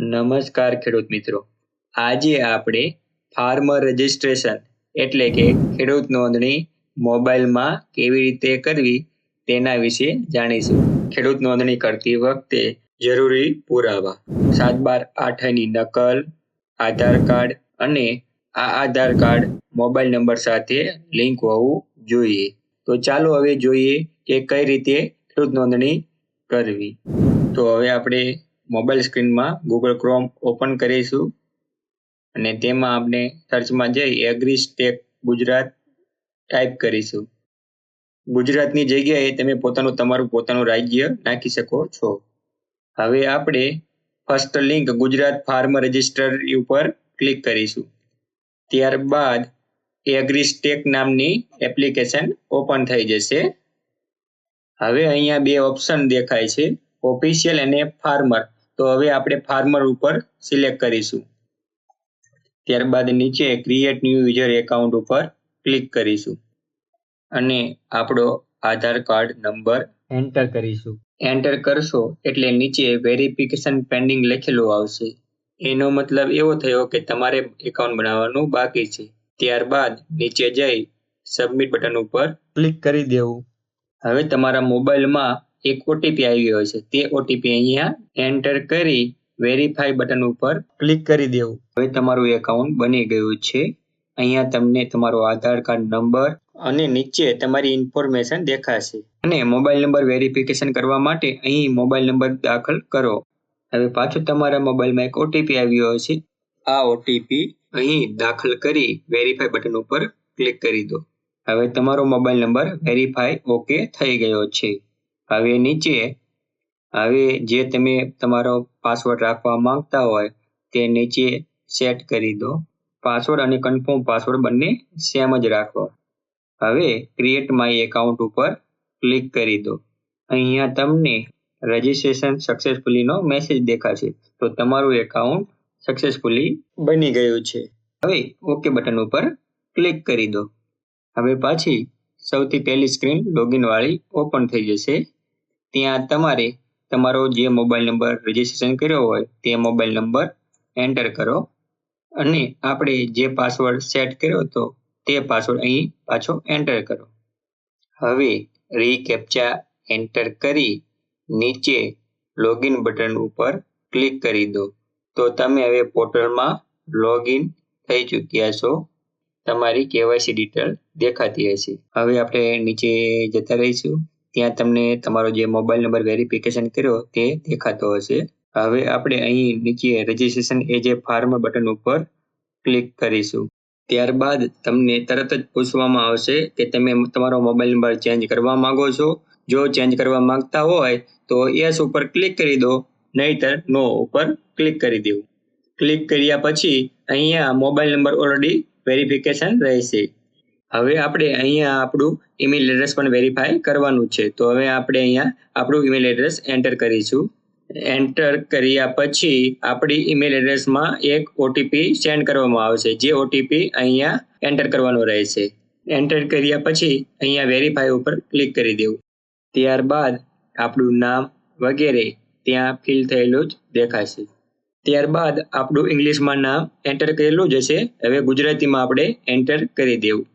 નમસ્કાર ખેડૂત મિત્રો. આજે આપણે ફાર્મર રજિસ્ટ્રેશન એટલે કે ખેડૂત નોંધણી મોબાઈલમાં કેવી રીતે કરવી તેના વિશે જાણીશું. ખેડૂત નોંધણી કરતી વખતે જરૂરી પુરાવા: 7/12 ની નકલ, આધાર કાર્ડ અને આ આધાર કાર્ડ મોબાઈલ નંબર સાથે લિંક હોવું જોઈએ. તો ચાલો હવે જોઈએ કે કઈ રીતે ખેડૂત નોંધણી કરવી. તો હવે આપણે મોબાઈલ સ્ક્રીનમાં ગૂગલ ક્રોમ ઓપન કરીશું અને તેમાં આપણે સર્ચમાં જઈ એગ્રીસ્ટેક ગુજરાત ટાઈપ કરીશું. ગુજરાતની જગ્યાએ તમે તમારું પોતાનું રાજ્ય નાખી શકો છો. હવે આપણે first link Gujarat farmer register ઉપર ક્લિક કરીશું. ત્યારબાદ એગ્રીસ્ટેક નામની એપ્લિકેશન ઓપન થઈ જશે. હવે અહીંયા બે ઓપ્શન દેખાય છે, ઓફિશિયલ અને ફાર્મર. તો હવે આપણે ફાર્મર ઉપર સિલેક્ટ કરીશું. ત્યારબાદ નીચે ક્રિએટ ન્યૂ યુઝર એકાઉન્ટ ઉપર ક્લિક કરીશું અને આપણો આધાર કાર્ડ નંબર એન્ટર કરીશું. એન્ટર કરશો એટલે નીચે વેરિફિકેશન પેન્ડિંગ લખેલું આવશે. એનો મતલબ એવો થયો કે તમારે એકાઉન્ટ બનાવવાનું બાકી છે. ત્યારબાદ નીચે જઈ સબમિટ બટન ઉપર ક્લિક કરી દેવું. હવે તમારા મોબાઈલમાં એક ઓટીપી આવી ગયો છે. તે ઓટીપી અહીંયા એન્ટર કરી વેરીફાઈ બટન ઉપર ક્લિક કરી દેવું. હવે તમારું એકાઉન્ટ બની ગયું છે. અહીંયા તમને તમારો આધાર કાર્ડ નંબર અને નીચે તમારી ઇન્ફોર્મેશન દેખાશે. અને મોબાઈલ નંબર વેરિફિકેશન કરવા માટે અહીં મોબાઈલ નંબર દાખલ કરો. હવે પાછું તમારા મોબાઈલમાં એક ઓટીપી આવ્યો છે. આ ઓટીપી અહીં દાખલ કરી વેરીફાઈ બટન ઉપર ક્લિક કરી દો. હવે તમારો મોબાઈલ નંબર વેરીફાઈ ઓકે થઈ ગયો છે. હવે નીચે જે તમે તમારો પાસવર્ડ રાખવા માંગતા હોય તે નીચે સેટ કરી દો. પાસવર્ડ અને કન્ફર્મ પાસવર્ડ બંને સેમ જ રાખો. હવે ક્રિએટ માય એકાઉન્ટ ઉપર ક્લિક કરી દો. અહીંયા તમને રજિસ્ટ્રેશન સક્સેસફુલીનો મેસેજ દેખાશે. તો તમારું એકાઉન્ટ સક્સેસફુલી બની ગયું છે. હવે ઓકે બટન ઉપર ક્લિક કરી દો. હવે પાછી સૌથી પહેલી સ્ક્રીન લોગિન વાળી ઓપન થઈ જશે. ત્યાં તમારે તમારો જે મોબાઈલ નંબર રજિસ્ટ્રેશન કર્યો હોય તે મોબાઈલ નંબર એન્ટર કરો અને આપણે જે પાસવર્ડ સેટ કર્યો હતો તે પાસવર્ડ અહીં પાછો એન્ટર કરો. હવે રીકેપ્ચા એન્ટર કરી નીચે લોગિન બટન ઉપર ક્લિક કરી દો. તો તમે હવે પોર્ટલમાં લોગિન થઈ ચૂક્યા છો. તમારી કેવાયસી ડિટેલ દેખાતી હશે. હવે આપણે નીચે જતા રહીશું. ત્યાં તમને તમારો જે મોબાઈલ નંબર વેરિફિકેશન કર્યો તે દેખાતો હશે. હવે આપણે અહીં નીચે રજિસ્ટ્રેશન એજ એ ફાર્મર બટન ઉપર ક્લિક કરીશું. ત્યારબાદ તમને તરત જ પૂછવામાં આવશે કે તમે તમારો મોબાઈલ નંબર ચેન્જ કરવા માંગો છો. જો ચેન્જ કરવા માંગતા હોય તો યસ ઉપર ક્લિક કરી દો, નહીતર નો ઉપર ક્લિક કરી દેવું. ક્લિક કર્યા પછી અહીંયા મોબાઈલ નંબર ઓલરેડી વેરિફિકેશન રહેશે. હવે આપણે અહીંયા આપણું ઈમેલ એડ્રેસ પણ વેરીફાઈ કરવાનું છે. તો હવે આપણે અહીંયા આપણું ઈમેલ એડ્રેસ એન્ટર કરીશું. એન્ટર કર્યા પછી આપણી ઈમેલ એડ્રેસમાં એક ઓટીપી સેન્ડ કરવામાં આવશે. જે ઓટીપી અહીંયા એન્ટર કરવાનો રહેશે. એન્ટર કર્યા પછી અહીંયા વેરીફાઈ ઉપર ક્લિક કરી દેવું. ત્યારબાદ આપણું નામ વગેરે ત્યાં ફિલ થયેલું જ દેખાશે. ત્યારબાદ આપણું ઇંગ્લિશમાં નામ એન્ટર કરેલું જ હશે. હવે ગુજરાતીમાં આપણે એન્ટર કરી દેવું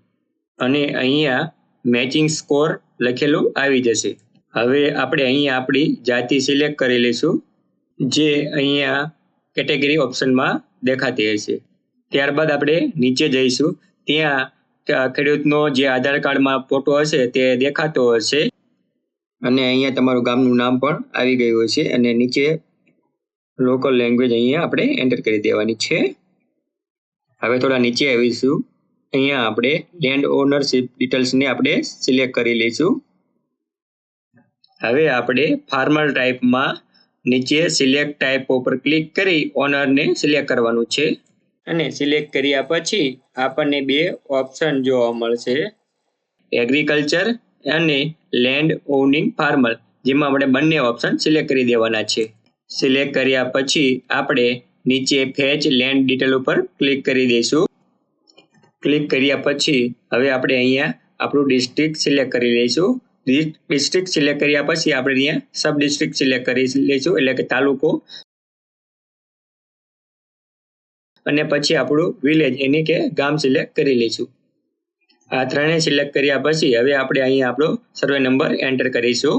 અને અહીંયા મેચિંગ સ્કોર લખેલું આવી જશે. હવે આપણે અહીંયા આપણી જાતિ સિલેક્ટ કરી લઈશું, જે અહીંયા કેટેગરી ઓપ્શનમાં દેખાતી હશે. ત્યારબાદ આપણે નીચે જઈશું. ત્યાં ખેડૂતનો જે આધાર કાર્ડમાં ફોટો હશે તે દેખાતો હશે અને અહીંયા તમારું ગામનું નામ પણ આવી ગયું હશે અને નીચે લોકલ લેંગ્વેજ અહીંયા આપણે એન્ટર કરી દેવાની છે. હવે થોડા નીચે આવીશું. અહીંયા આપણે લેન્ડ ઓનરશિપ ડિટેલ્સને આપણે સિલેક્ટ કરી લઈશું. હવે આપણે ફાર્મર ટાઈપમાં નીચે સિલેક્ટ ટાઈપ ઉપર ક્લિક કરી ઓનરને સિલેક્ટ કરવાનું છે અને સિલેક્ટ કર્યા પછી આપણને બે ઓપ્શન જોવા મળશે, એગ્રીકલ્ચર અને લેન્ડ ઓનિંગ ફાર્મર, જેમાં આપણે બંને ઓપ્શન સિલેક્ટ કરી દેવાના છે. સિલેક્ટ કર્યા પછી આપણે નીચે ફેચ લેન્ડ ડિટેલ ઉપર ક્લિક કરી દઈશું. ક્લિક કર્યા પછી હવે આપણે અહીંયા આપણું ડિસ્ટ્રિક્ટ સિલેક્ટ કરી લઈશું. ડિસ્ટ્રિક્ટ સિલેક્ટ કર્યા પછી આપણે અહીંયા સબ ડિસ્ટ્રિક્ટ સિલેક્ટ કરી લઈશું, એટલે કે તાલુકો. અને પછી આપણું વિલેજ એની કે ગામ સિલેક્ટ કરી લઈશું. આ ત્રણેય સિલેક્ટ કર્યા પછી હવે આપણે અહીંયા આપણો સર્વે નંબર એન્ટર કરીશું.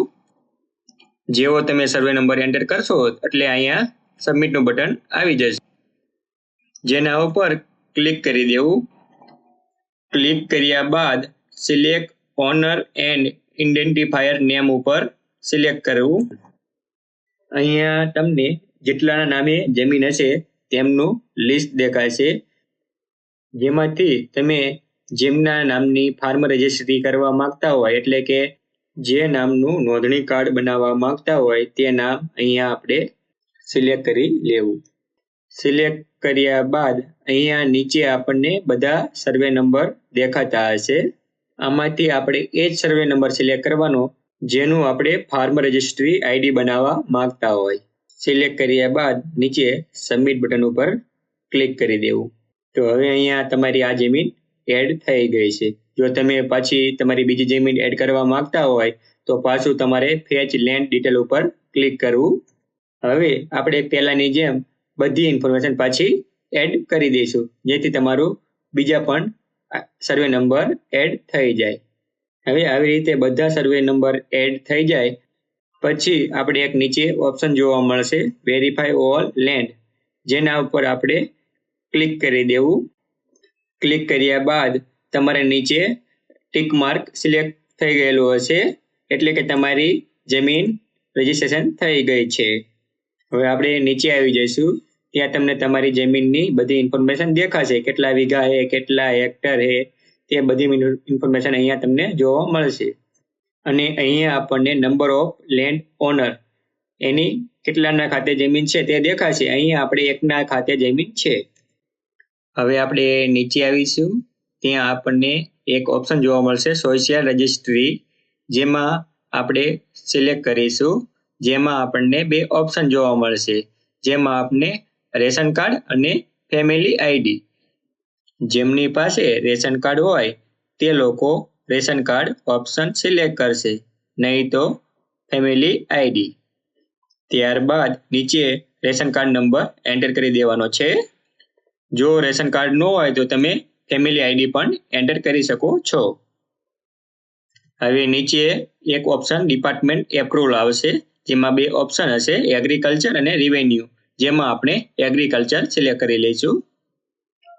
જેવો તમે સર્વે નંબર એન્ટર કરશો એટલે અહીંયા સબમિટનું બટન આવી જશે, જેના ઉપર ક્લિક કરી દેવું. ક્લિક કર્યા બાદ select honour and identifier name ઉપર સિલેક્ટ કરવું. અહીંયા તમને જેટલાના નામે જમીન હશે તેમનું લિસ્ટ દેખાશે, જેમાંથી તમે જેમના નામની ફાર્મર રજિસ્ટ્રી કરવા માંગતા હોય એટલે કે જે નામનું નોંધણી કાર્ડ બનાવવા માંગતા હોય તે નામ અહીંયા આપણે સિલેક્ટ કરી લેવું. સિલેક્ટ કર્યા બાદ અહીંયા નીચે આપણને બધા સર્વે નંબર દેખાતા હશે. આમાંથી આપણે એ જ સર્વે નંબર સિલેક્ટ કરવાનો જેનું આપણે ફાર્મર રજિસ્ટ્રી આઈડી બનાવવા માંગતા હોય. સિલેક્ટ કર્યા બાદ નીચે સબમિટ બટન ઉપર ક્લિક કરી દેવું. તો હવે અહીંયા તમારી આ જમીન એડ થઈ ગઈ છે. જો તમે પાછી તમારી બીજી જમીન એડ કરવા માંગતા હોય તો પાછું તમારે ફેચ લેન્ડ ડિટેલ ઉપર ક્લિક કરવું. હવે આપણે પહેલાની જેમ બધી ઇન્ફોર્મેશન પાછી એડ કરી દઈશું, જેથી તમારું બીજા પણ સર્વે નંબર એડ થઈ જાય. હવે આવી રીતે બધા સર્વે નંબર એડ થઈ જાય પછી આપણે એક નીચે ઓપ્શન જોવા મળશે વેરીફાઈ ઓલ લેન્ડ, જેના ઉપર આપણે ક્લિક કરી દેવું. ક્લિક કર્યા બાદ તમારે નીચે ટિક માર્ક સિલેક્ટ થઈ ગયેલું હશે એટલે કે તમારી જમીન રજીસ્ટ્રેશન થઈ ગઈ છે. હવે આપણે નીચે આવી જઈશું, ત્યાં તમને તમારી જમીનની બધી ઇન્ફોર્મેશન દેખાશે, કેટલા વીઘા છે, કેટલા હેક્ટર છે, તે બધી ઇન્ફોર્મેશન અહીંયા તમને જોવા મળશે. અને અહીંયા આપણને નંબર ઓફ લેન્ડ ઓનર એની કેટલાના ખાતે જમીન છે તે દેખાશે. અહીંયા આપણે એકના ખાતે જમીન છે. હવે આપણે નીચે આવીશું, ત્યાં આપણને એક ઓપ્શન જોવા મળશે સોશિયલ રજિસ્ટ્રી, જેમાં આપણે સિલેક્ટ કરીશું. જેમાં આપણને બે ઓપ્શન જોવા મળશે, જેમાં આપણે રેશન કાર્ડ અને ફેમિલી આઈડી. જેમની પાસે રેશન કાર્ડ હોય તે લોકો રેશન કાર્ડ ઓપ્શન સિલેક્ટ કરશે, નહીં તો ફેમિલી આઈડી. ત્યારબાદ નીચે રેશન કાર્ડ નંબર એન્ટર કરી દેવાનો છે. જો રેશન કાર્ડ ન હોય તો તમે ફેમિલી આઈડી પણ એન્ટર કરી શકો છો. હવે નીચે એક ઓપ્શન ડિપાર્ટમેન્ટ એપ્રુવલ આવશે, જેમાં બે ઓપ્શન હશે એગ્રીકલ્ચર અને રિવેન્યુ, જેમાં આપણે એગ્રીકલ્ચર સિલેક્ટ કરી લઈશું.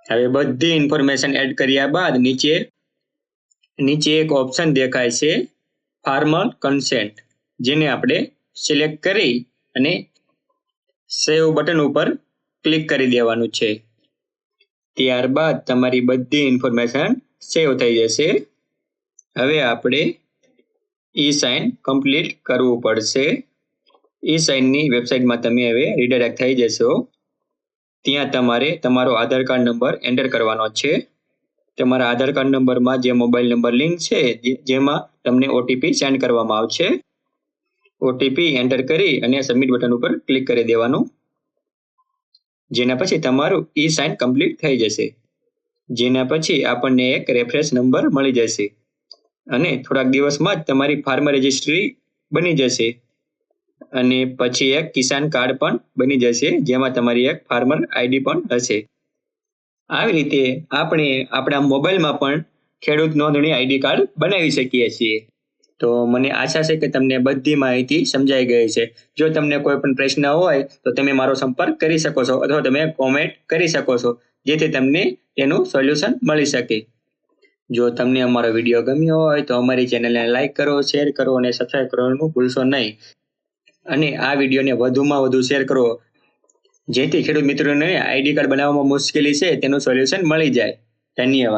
હવે બધી ઇન્ફોર્મેશન એડ કર્યા બાદ નીચે એક ઓપ્શન દેખાય છે ફાર્મર કન્સેન્ટ, જેને આપણે સિલેક્ટ કરી અને સેવ બટન ઉપર ક્લિક કરી દેવાનું છે. ત્યારબાદ તમારી બધી ઇન્ફોર્મેશન સેવ થઈ જશે. હવે આપણે ઈ સાઇન કમ્પ્લીટ કરવું પડશે. ઈ સાઇનની વેબસાઇટમાં તમે હવે રીડાયરેક્ટ થઈ જશો. ત્યાં તમારે તમારો આધાર કાર્ડ નંબર એન્ટર કરવાનો છે. તમારા આધાર કાર્ડ નંબરમાં જે મોબાઈલ નંબર લિંક છે જેમાં તમને ઓટીપી સેન્ડ કરવામાં આવશે. ઓટીપી એન્ટર કરી અને સબમિટ બટન ઉપર ક્લિક કરી દેવાનું, જેના પછી તમારું ઈ સાઇન કમ્પ્લીટ થઈ જશે. જેના પછી આપણને એક રેફરન્સ નંબર મળી જશે અને થોડાક દિવસમાં જ તમારી ફાર્મર રજિસ્ટ્રી બની જશે. અને પછી એક કિસાન કાર્ડ પણ બની જશે, જેમાં તમારી એક ફાર્મર આઈડી પણ હશે. આવી રીતે આપણે આપણા મોબાઈલમાં પણ ખેડૂત નોંધણી આઈડી કાર્ડ બનાવી શકીએ છીએ. તો મને આશા છે કે તમને બધી માહિતી સમજાઈ ગઈ છે. જો તમને કોઈ પણ પ્રશ્ન હોય તો તમે મારો સંપર્ક કરી શકો છો અથવા તમે કોમેન્ટ કરી શકો છો, જેથી તમને તેનું સોલ્યુશન મળી શકે. જો તમને અમારો વિડીયો ગમ્યો હોય તો અમારી ચેનલને લાઈક કરો, શેર કરો અને સબસ્ક્રાઇબ કરવાનું ભૂલશો નહીં. અને આ વિડીયોને વધુમાં વધુ શેર કરો, જેથી ખેડૂત મિત્રોને આઈડી કાર્ડ બનાવવામાં મુશ્કેલી છે તેનું સોલ્યુશન મળી જાય. ધન્યવાદ.